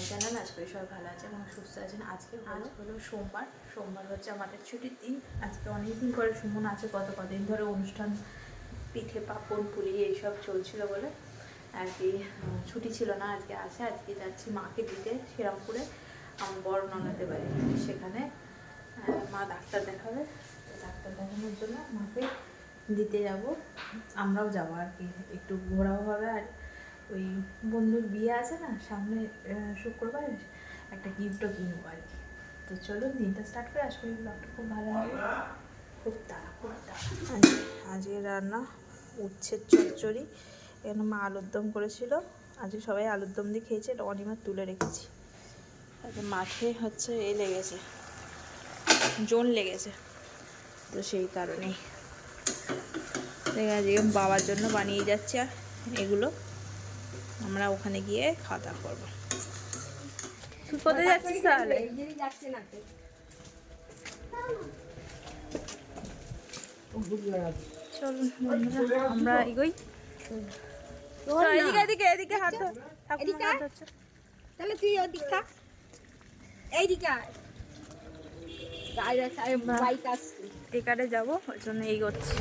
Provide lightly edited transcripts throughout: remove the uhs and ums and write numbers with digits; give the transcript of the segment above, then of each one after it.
সবাই জানেন আজকে সবাই ভালো আছে এবং সুস্থ আছেন। আজ হলো সোমবার। সোমবার হচ্ছে আমাদের ছুটির দিন। আজকে অনেকদিন করে সুমন আছে, কদিন ধরে অনুষ্ঠান পিঠে পাপড় পুলি এইসব চলছিল বলে আর কি ছুটি ছিল না। আজকে আছে, আজকে যাচ্ছি মাকে দিতে শ্রীরামপুরে আমার বড় ননদের বাড়ি। সেখানে মা ডাক্তার দেখাবে, ডাক্তার দেখানোর জন্য মাকে দিতে যাব। আমরাও যাবো আর কি, একটু ঘোরাও হবে। আর ওই বন্ধুর বিয়ে আছে না সামনে শুক্রবার, একটা গিফটও কিনবো আর কি। তো চলো দিনটা স্টার্ট করে আসবো। এই ব্লগটা খুব ভালো হবে, খুব তাড়া। আজকে রান্না উচ্ছে চচ্চড়ি, এখানে মা আলুর দম করেছিল। আজকে সবাই আলুর দম দিয়ে খেয়েছে, এটা অনিমার তুলে রেখেছি। আজকে মাঠে হচ্ছে লেগেছে, জোন লেগেছে, তো সেই কারণেই আজকে বাবার জন্য বানিয়ে যাচ্ছে এগুলো। আমরা ওখানে গিয়ে খাওয়া দাওয়া করবো। তুই কোথায় যাচ্ছিস তাহলে? চলুন বন্ধুরা আমরা এগোই। এদিকে এদিকে হাত ধরছে, তাহলে তুই ওদিক থাক, এইদিকে বাইক আসছে, টেকারে যাবো, ওই জন্য এগোচ্ছি।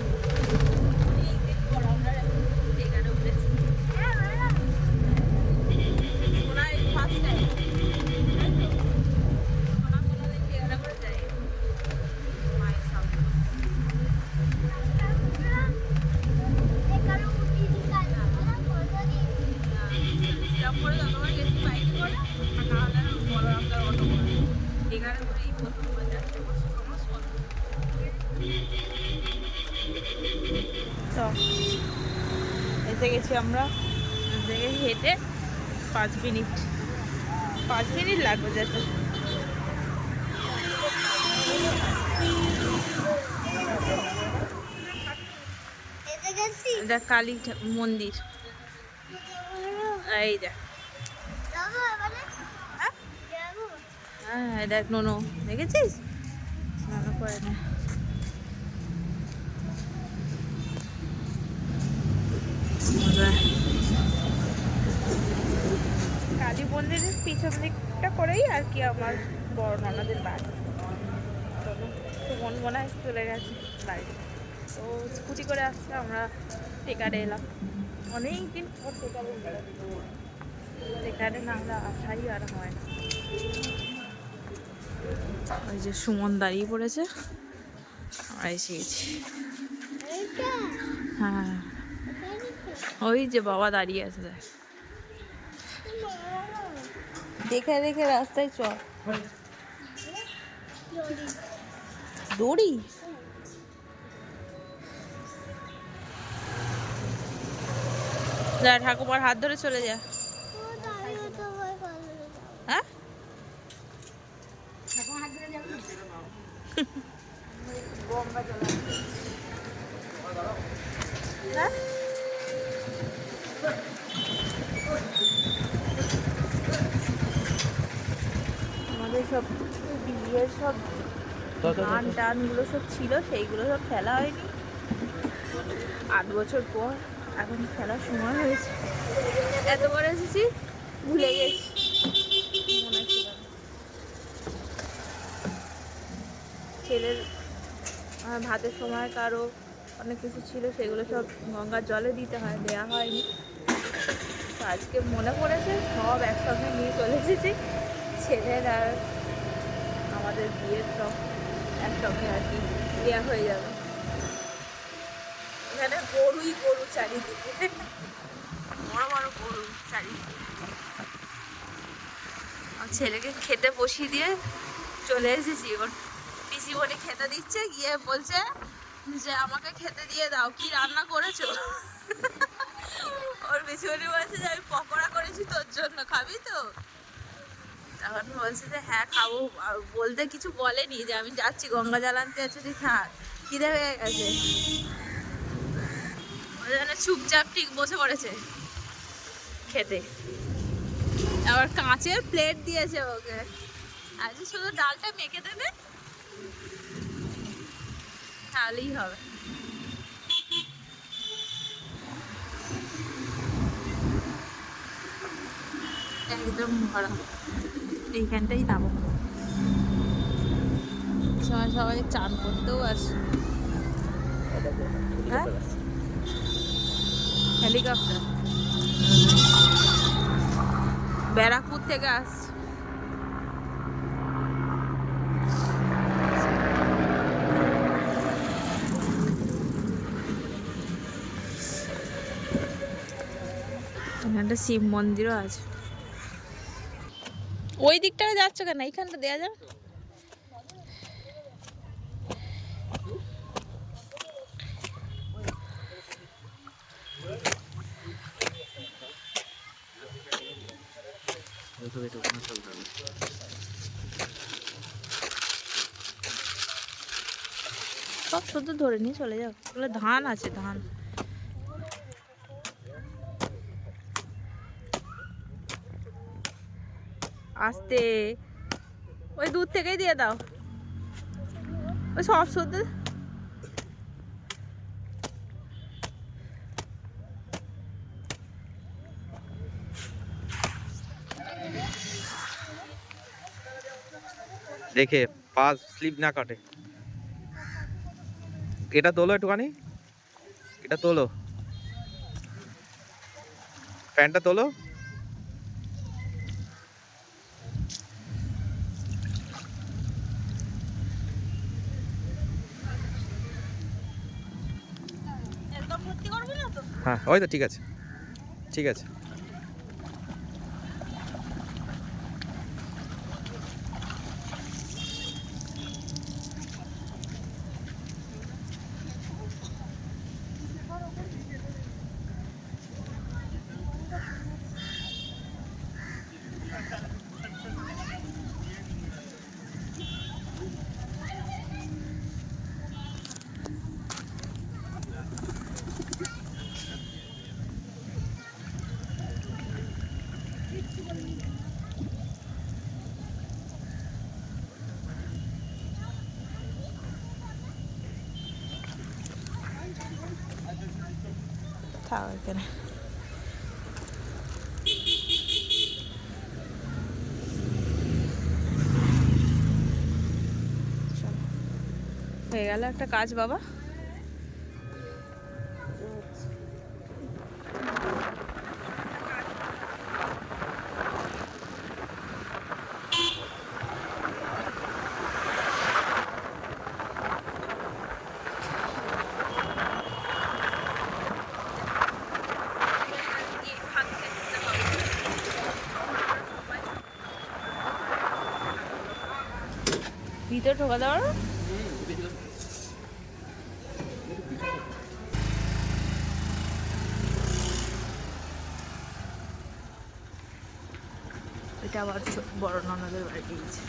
তো এসে গেছি আমরা, হেঁটে 5 মিনিট লাগবে যেতে। এটা কালী মন্দির, এই দেখ। হ্যাঁ দেখ, নো দেখেছিস, স্নান করে না। কালী মন্দিরের পিছন দিকটা করেই আর কি আমার বড় ননদের বাড়ি। সুমন মনে হয় চলে গেছে বাড়িতে, তো স্কুটি করে আসছে, আমরা টেকারে এলাম। অনেক দিন পর টেকারে না আমরা আসাই আর হয় না। ওই যে সুমন দাঁড়িয়ে পড়েছে, আমরা এসে গেছি। হ্যাঁ ওই যে বাবা দাঁড়িয়ে আছে, দেখে দেখে রাস্তায় চল। দড়ি যা, ঠাকুমার হাত ধরে চলে যা। হ্যাঁ আমাদের সব বিয়ের সব গান টানগুলো সব ছিল, সেইগুলো সব ফেলা হয়নি। 8 বছর পর এখন খেলার সময় হয়েছে। এতবার এসেছি ভুলে গেছি, মনে ছিল না। ছেলের ভাতের সময় কারো অনেক কিছু ছিল, সেগুলো সব গঙ্গার জলে দিতে হয়, দেওয়া হয়নি। তো আজকে মনে পড়েছে, সব একসঙ্গে নিয়ে চলে এসেছি। ছেলের আর আমাদের বিয়ের সব একসঙ্গে আর কি দেওয়া হয়ে যাবে। এখানে গরু চারিদিকে, বড় বড় গরু চারিদিকে। ছেলেকে খেতে বসিয়ে দিয়ে চলে এসেছি। ওর পিসিমণি খেতে দিচ্ছে, গিয়ে বলছে যে আমাকে খেতে দিয়ে দাও, কি রান্না করেছো? ওর পিসিমণি বলছে যে আমি পকোড়া করেছি তোর জন্য, খাবি তো? তখন বলছে যে হ্যাঁ খাবো। বলতে কিছু বলেনি যে আমি যাচ্ছি গঙ্গা জল আনতে, আছে তুই থাক, খিদে হয়ে গেছে। ওই জন্য চুপচাপ ঠিক বসে পড়েছে খেতে। আবার কাঁচের প্লেট দিয়েছে ওকে, আজকে শুধু ডালটা মেখে দেবে, তাহলেই হবে। একদম ভরা, এইখানটাই নামো। সবাই সবাই চান করতেও আসে। হ্যাঁ, হেলিকপ্টার ব্যারাকপুর থেকে আসছে। এখানে একটা শিব মন্দিরও আছে। ওই দিকটাতে যাচ্ছ কেন? এইখানটা দেওয়া যাবে। সব শুধু ধরে নিয়ে চলে যাও। ওগুলো ধান আছে, ধান। আস্তে, ওই দূর থেকেই দিয়ে দাও। ওই সব শুধু দেখে পা স্লিপ না কাটে। এটা তোলো একটুখানি, এটা তোলো, প্যান্টটা তোলো। একদম ভর্তি করবি না তো? হ্যাঁ ওই তো, ঠিক আছে ঠিক আছে। থাক এখানে। চলো, হয়ে গেল একটা কাজ বাবা। ভিতরে ঢোকা দেওয়ার এটা আবার বড় ননদের বাড়ি গিয়েছে।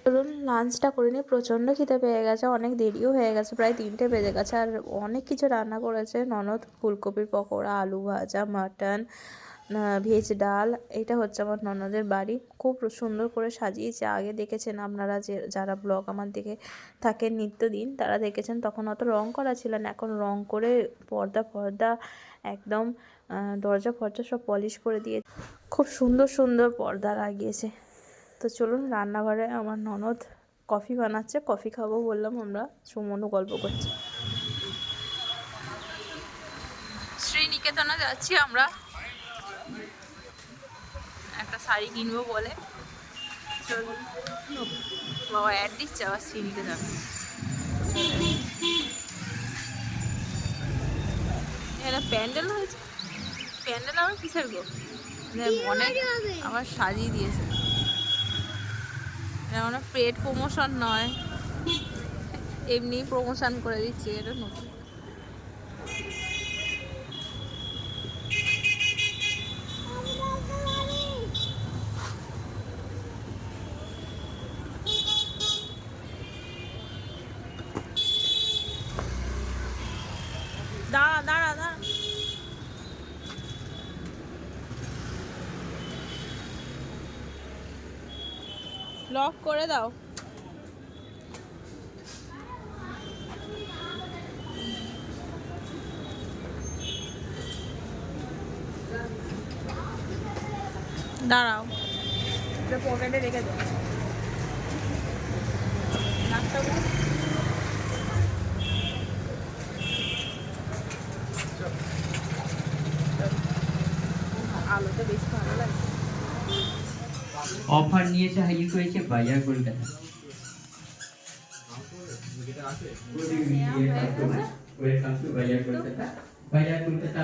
ধরুন লাঞ্চটা করে নিয়ে, প্রচণ্ড খিদে পেয়ে গেছে, অনেক দেরিও হয়ে গেছে, প্রায় 3টে বেজে গেছে। আর অনেক কিছু রান্না করেছে ননদ, ফুলকপির পকোড়া, আলু ভাজা, মাটন, ভেজ ডাল। এটা হচ্ছে আমার ননদের বাড়ি, খুব সুন্দর করে সাজিয়েছে। আগে দেখেছেন আপনারা, যে যারা ব্লগ আমার দেখে থাকেন নিত্যদিন, তারা দেখেছেন তখন অত রং করা ছিল না, এখন রং করে পর্দা ফর্দা একদম দরজা ফরজা সব পলিশ করে দিয়ে খুব সুন্দর সুন্দর পর্দা লাগিয়েছে। তো চলুন, রান্নাঘরে আমার ননদ কফি বানাচ্ছে, কফি খাবো বললাম আমরা, সুমনও গল্প করছে। শ্রীনিকেতনে যাচ্ছি আমরা, একটা শাড়ি কিনবো বলে। চলুন, বাবা অ্যাড দিচ্ছে আবার শ্রীনিকেতন। এটা প্যান্ডেল হয়েছে, প্যান্ডেল আবার কিসের গো? অনেক আবার সাজিয়ে দিয়েছে। এটা মানে পেড প্রমোশন নয়, এমনি প্রমোশন করে দিচ্ছে। এটা নতুন। দাঁড়া দাঁড়া দাঁড়া, লক করে দাও। দাঁড়াও, এটা পকেটে রেখে দাও। নাকটা মুখ। আলোটা বেশ ভালো লাগে। অফার নিয়েছে হাজির করেছে বাজার কলকাতা। ওয়েলকাম টু বাজার কলকাতা। বাজার কলকাতা।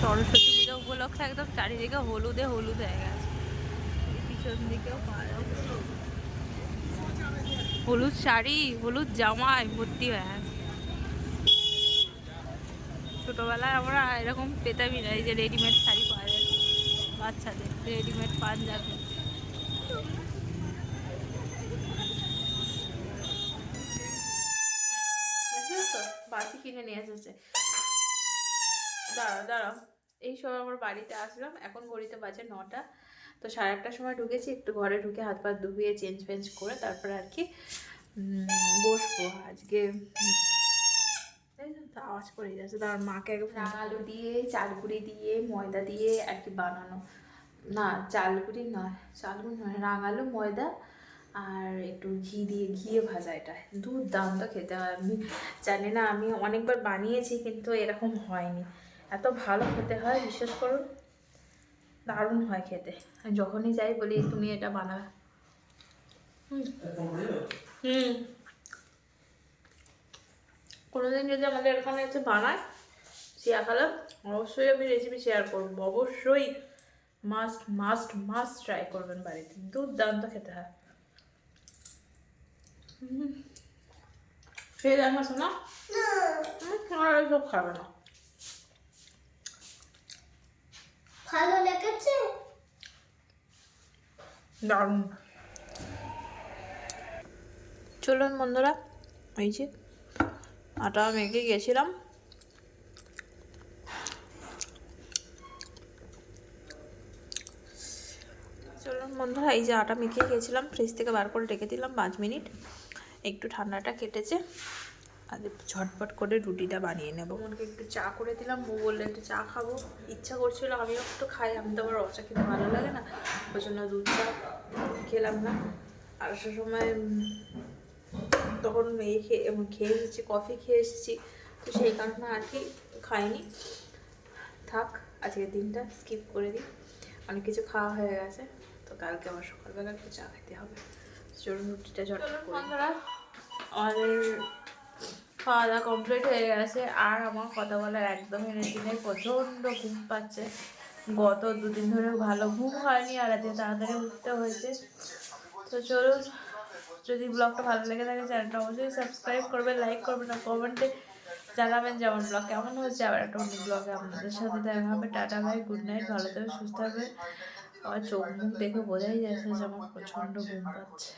সরস্বতী পূজা উপলক্ষে একদম চারিদিকে হলুদে হলুদ হয়ে গেছে। পিছন দিকেও পাওয়া যাচ্ছে হলুদ শাড়ি, হলুদ জামায় ভর্তি হয়ে আছে। ছোটবেলায় আমরা এরকম পেতামই না, এই যে রেডিমেড শাড়ি পাওয়া যাচ্ছে বাচ্চাদের, রেডিমেড পাঞ্জাবি। বাড়তি কিনে নিয়ে এসেছে। দাঁড়াও দাঁড়াও, এই সব আমার বাড়িতে আসলাম, এখন ঘড়িতে বাজে 9টা। তো 8:30টার সময় ঢুকেছি, একটু ঘরে ঢুকে হাত পা ধুয়ে চেঞ্জ ফেঞ্জ করে তারপরে আর কি বসবো আজকে। আওয়াজ করে যাচ্ছে, তার মাকে আগে আলু দিয়ে, চালগুড়ি দিয়ে, ময়দা দিয়ে আর কি বানানো। না চালগুড়ি নয়, চালগুড়ি নয়, রাঙালু, ময়দা আর একটু ঘি দিয়ে, ঘিয়ে ভাজা। এটা দুর্দান্ত খেতে হয়। আমি জানি না, আমি অনেকবার বানিয়েছি কিন্তু এরকম হয়নি, এত ভালো খেতে হয়, বিশ্বাস করুন দারুণ হয় খেতে। আমি যখনই যাই বলি তুমি এটা বানাবে। কোনোদিন যদি আমাদের এখানে এসে বানায় শিয়াখালা, অবশ্যই আমি রেসিপি শেয়ার করবো, অবশ্যই মাস্ট মাস্ট মাস্ট ট্রাই করবেন বাড়িতে, দুর্দান্ত খেতে হয়। সে দেখা শোনা সব খাবে না। ভালো লেগেছে? দারুণ। চলুন বন্ধুরা, এই যে আটা মেখে গেছিলাম, চলুন বন্ধুরা, এই যে আটা মেখে গেছিলাম, ফ্রিজ থেকে বার করে রেখে দিলাম 5 মিনিট, একটু ঠান্ডাটা কেটেছে, আর ঝটপট করে রুটিটা বানিয়ে নেবো। মনকে একটু চা করে দিলাম, বউ বললে একটু চা খাবো, ইচ্ছা করছিল, আমিও একটু খাই, আমি তো আবার রচা খেতে ভালো লাগে না, ওই জন্য দুধ চা খেলাম না। আর সে সময় তখন খেয়ে এসেছি, কফি খেয়ে এসেছি, তো সেই কারণে আর কি খাইনি। থাক, আজকের দিনটা স্কিপ করে দিই, অনেক কিছু খাওয়া হয়ে গেছে, তো কালকে আবার সকালবেলা একটু চা খেতে হবে। চলুন রুটিটা ঝটপট করে। বন্ধুরা, আমাদের খাওয়া দাওয়া কমপ্লিট হয়ে গেছে, আর আমার কথা বলার একদম এনার্জি নেই, প্রচণ্ড ঘুম পাচ্ছে। গত 2 দিন ধরে ভালো ঘুম হয়নি, আর আজকে তাড়াতাড়ি উঠতে হয়েছে। তো চলুন, যদি ব্লগটা ভালো লেগে থাকে চ্যানেলটা অবশ্যই সাবস্ক্রাইব করবেন, লাইক করবেন, আর কমেন্টে জানাবেন যে আমার ব্লগ কেমন হচ্ছে। আবার একটা অন্য ব্লগে আপনাদের সাথে দেখা হবে। টাটা ভাই, গুড নাইট, ভালো থাকবে, সুস্থ থাকবে। আমার চোখ মুখ দেখে বোঝাই যাচ্ছে যে আমার প্রচণ্ড ঘুম পাচ্ছে।